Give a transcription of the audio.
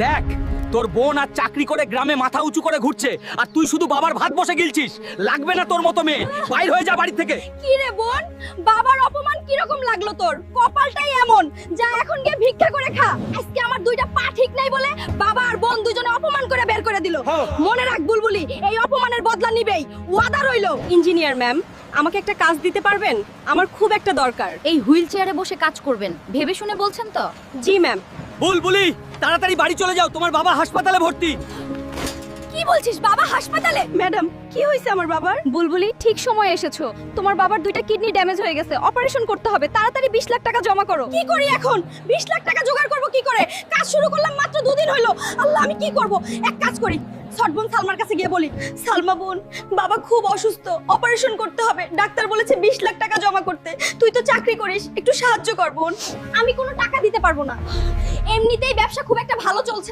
দেখ তোর বোন আর চাকরি করে গ্রামে মাথা উঁচু করে ঘুরছে আর তুই শুধু বাবার ভাত বসে গিলছিস। লাগবে না তোর মতো মেয়ে, বাইর হয়ে যা বাড়ি থেকে। কি রে বোন, বাবার অপমান কিরকম লাগলো তোর? কপালটাই এমন, যা এখন গিয়ে ভিক্ষা করে খা। আজকে আমার দুইটা পা ঠিক নাই বলে বাবা আর বোন দুজনে অপমান করে বের করে দিল। মনে রাখ বুলবুলি, এই অপমানের বদলা নিবেই, ওয়াদা রইলো। ইঞ্জিনিয়ার ম্যাম, আমাকে একটা কাজ দিতে পারবেন? আমার খুব একটা দরকার। এই হুইল চেয়ারে বসে কাজ করবেন, ভেবে শুনে বলছেন তো? জি ম্যাম। বুলবুলি তাড়াতাড়ি বাড়ি চলে যাও, তোমার বাবা হাসপাতালে ভর্তি। কি বলছিস, বাবা হাসপাতালে? ম্যাডাম, কি হয়েছে আমার বাবার? বুলবুলি ঠিক সময় এসেছো, তোমার বাবার দুইটা কিডনি ড্যামেজ হয়ে গেছে, অপারেশন করতে হবে, তাড়াতাড়ি 20 লাখ টাকা জমা করো। কি করি এখন? 20 লাখ টাকা জোগাড় করব কি করে? কাজ শুরু করলাম মাত্র 2 দিন হলো। আল্লাহ, আমি কি করব? এক কাজ করি, সটবোন সালমার কাছে গিয়ে বলি, সালমা বোন, বাবা খুব অসুস্থ, অপারেশন করতে হবে, ডাক্তার বলেছে 20 লাখ টাকা জমা করতে। তুই তো চাকরি করিস, একটু সাহায্য কর বোন। আমি কোনো টাকা দিতে পারবো না, এমনিতেই ব্যবসা খুব একটা ভালো চলছে